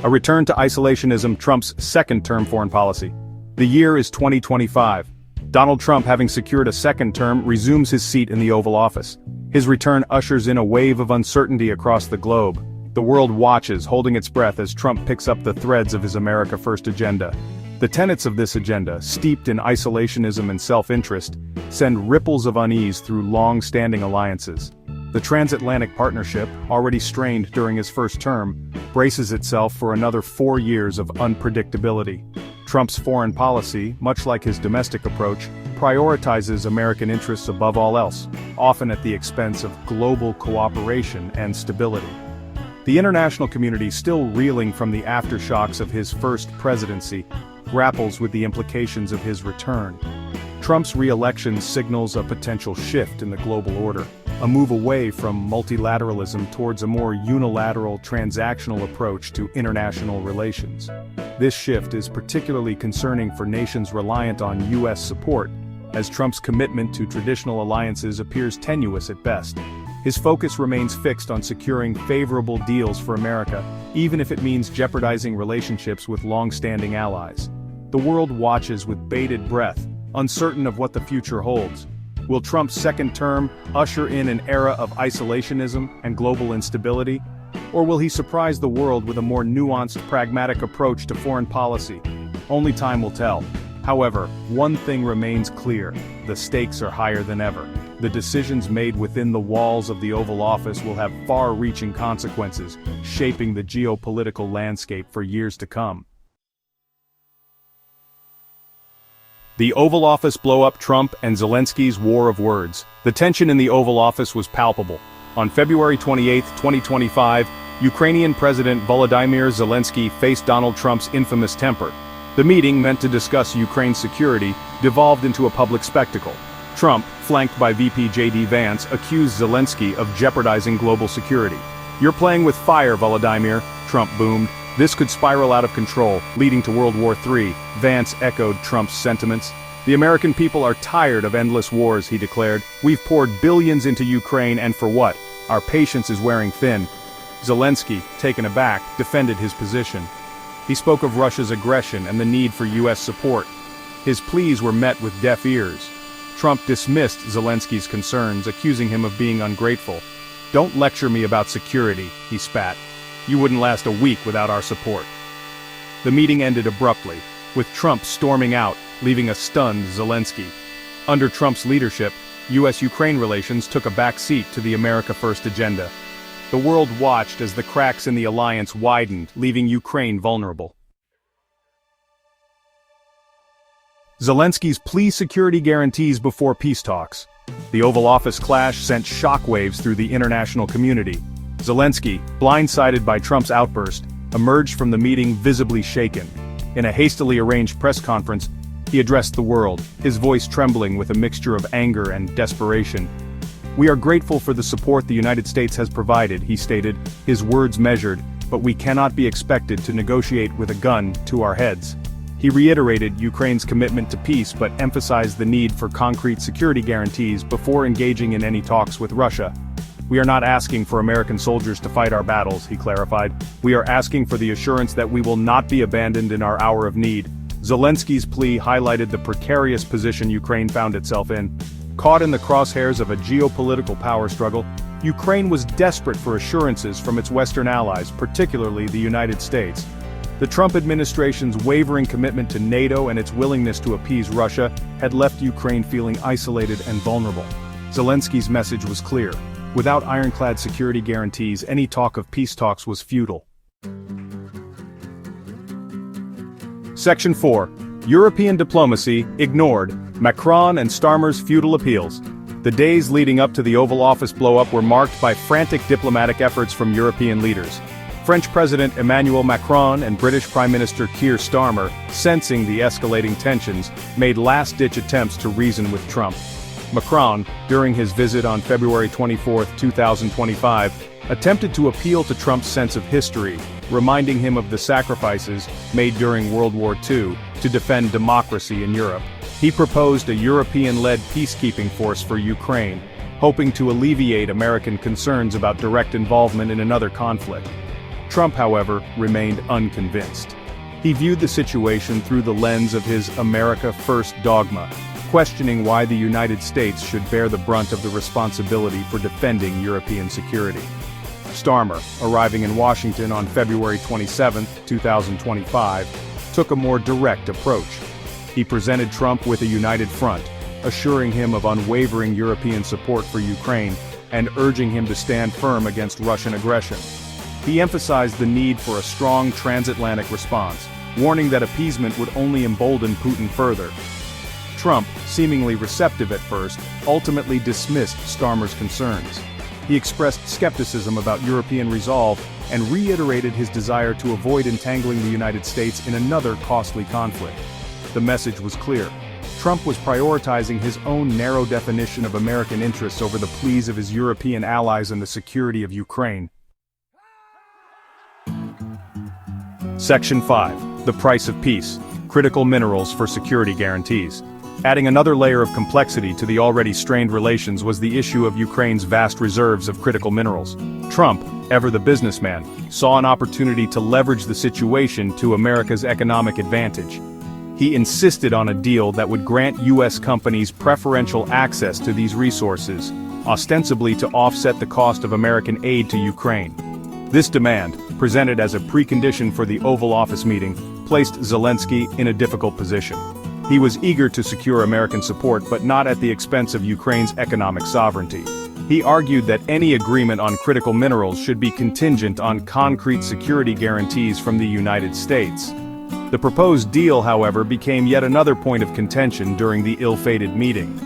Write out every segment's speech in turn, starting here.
A return to isolationism, Trump's second-term foreign policy. The year is 2025. Donald Trump, having secured a second term, resumes his seat in the Oval Office. His return ushers in a wave of uncertainty across the globe. The world watches, holding its breath as Trump picks up the threads of his America First agenda. The tenets of this agenda, steeped in isolationism and self-interest, send ripples of unease through long-standing alliances. The transatlantic partnership, already strained during his first term, braces itself for another 4 years of unpredictability. Trump's foreign policy, much like his domestic approach, prioritizes American interests above all else, often at the expense of global cooperation and stability. The international community, still reeling from the aftershocks of his first presidency, grapples with the implications of his return. Trump's re-election signals a potential shift in the global order, a move away from multilateralism towards a more unilateral, transactional approach to international relations. This shift is particularly concerning for nations reliant on U.S. support, as Trump's commitment to traditional alliances appears tenuous at best. His focus remains fixed on securing favorable deals for America, even if it means jeopardizing relationships with long-standing allies. The world watches with bated breath, uncertain of what the future holds. Will Trump's second term usher in an era of isolationism and global instability? Or will he surprise the world with a more nuanced, pragmatic approach to foreign policy? Only time will tell. However, one thing remains clear: the stakes are higher than ever. The decisions made within the walls of the Oval Office will have far-reaching consequences, shaping the geopolitical landscape for years to come. The Oval Office blow-up, Trump and Zelensky's war of words. The tension in the Oval Office was palpable. On February 28, 2025, Ukrainian President Volodymyr Zelensky faced Donald Trump's infamous temper. The meeting, meant to discuss Ukraine's security, devolved into a public spectacle. Trump, flanked by VP J.D. Vance, accused Zelensky of jeopardizing global security. "You're playing with fire, Volodymyr," Trump boomed. "This could spiral out of control, leading to World War III, Vance echoed Trump's sentiments. "The American people are tired of endless wars," he declared. "We've poured billions into Ukraine, and for what? Our patience is wearing thin." Zelensky, taken aback, defended his position. He spoke of Russia's aggression and the need for U.S. support. His pleas were met with deaf ears. Trump dismissed Zelensky's concerns, accusing him of being ungrateful. "Don't lecture me about security," he spat. "You wouldn't last a week without our support." The meeting ended abruptly, with Trump storming out, leaving a stunned Zelensky. Under Trump's leadership, U.S.-Ukraine relations took a back seat to the America First agenda. The world watched as the cracks in the alliance widened, leaving Ukraine vulnerable. Zelensky's plea security guarantees before peace talks. The Oval Office clash sent shockwaves through the international community. Zelensky, blindsided by Trump's outburst, emerged from the meeting visibly shaken. In a hastily arranged press conference, he addressed the world, his voice trembling with a mixture of anger and desperation. "We are grateful for the support the United States has provided," he stated, his words measured, "but we cannot be expected to negotiate with a gun to our heads." He reiterated Ukraine's commitment to peace but emphasized the need for concrete security guarantees before engaging in any talks with Russia. "We are not asking for American soldiers to fight our battles," he clarified. "We are asking for the assurance that we will not be abandoned in our hour of need." Zelensky's plea highlighted the precarious position Ukraine found itself in. Caught in the crosshairs of a geopolitical power struggle, Ukraine was desperate for assurances from its Western allies, particularly the United States. The Trump administration's wavering commitment to NATO and its willingness to appease Russia had left Ukraine feeling isolated and vulnerable. Zelensky's message was clear: without ironclad security guarantees, any talk of peace talks was futile. Section 4. European diplomacy ignored. Macron and Starmer's futile appeals. The days leading up to the Oval Office blow-up were marked by frantic diplomatic efforts from European leaders. French President Emmanuel Macron and British Prime Minister Keir Starmer, sensing the escalating tensions, made last-ditch attempts to reason with Trump. Macron, during his visit on February 24, 2025, attempted to appeal to Trump's sense of history, reminding him of the sacrifices made during World War II to defend democracy in Europe. He proposed a European-led peacekeeping force for Ukraine, hoping to alleviate American concerns about direct involvement in another conflict. Trump, however, remained unconvinced. He viewed the situation through the lens of his America First dogma, questioning why the United States should bear the brunt of the responsibility for defending European security. Starmer, arriving in Washington on February 27, 2025, took a more direct approach. He presented Trump with a united front, assuring him of unwavering European support for Ukraine and urging him to stand firm against Russian aggression. He emphasized the need for a strong transatlantic response, warning that appeasement would only embolden Putin further. Trump, seemingly receptive at first, ultimately dismissed Starmer's concerns. He expressed skepticism about European resolve and reiterated his desire to avoid entangling the United States in another costly conflict. The message was clear. Trump was prioritizing his own narrow definition of American interests over the pleas of his European allies and the security of Ukraine. Section 5. The Price of Peace. Critical Minerals for Security Guarantees. Adding another layer of complexity to the already strained relations was the issue of Ukraine's vast reserves of critical minerals. Trump, ever the businessman, saw an opportunity to leverage the situation to America's economic advantage. He insisted on a deal that would grant U.S. companies preferential access to these resources, ostensibly to offset the cost of American aid to Ukraine. This demand, presented as a precondition for the Oval Office meeting, placed Zelenskyy in a difficult position. He was eager to secure American support but not at the expense of Ukraine's economic sovereignty. He argued that any agreement on critical minerals should be contingent on concrete security guarantees from the United States. The proposed deal, however, became yet another point of contention during the ill-fated meeting.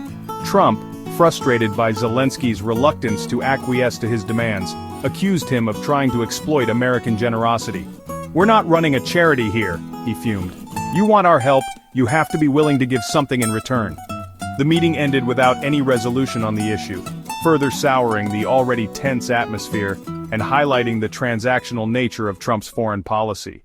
Trump, frustrated by Zelenskyy's reluctance to acquiesce to his demands, accused him of trying to exploit American generosity. "We're not running a charity here," he fumed. "You want our help, you have to be willing to give something in return." The meeting ended without any resolution on the issue, further souring the already tense atmosphere and highlighting the transactional nature of Trump's foreign policy.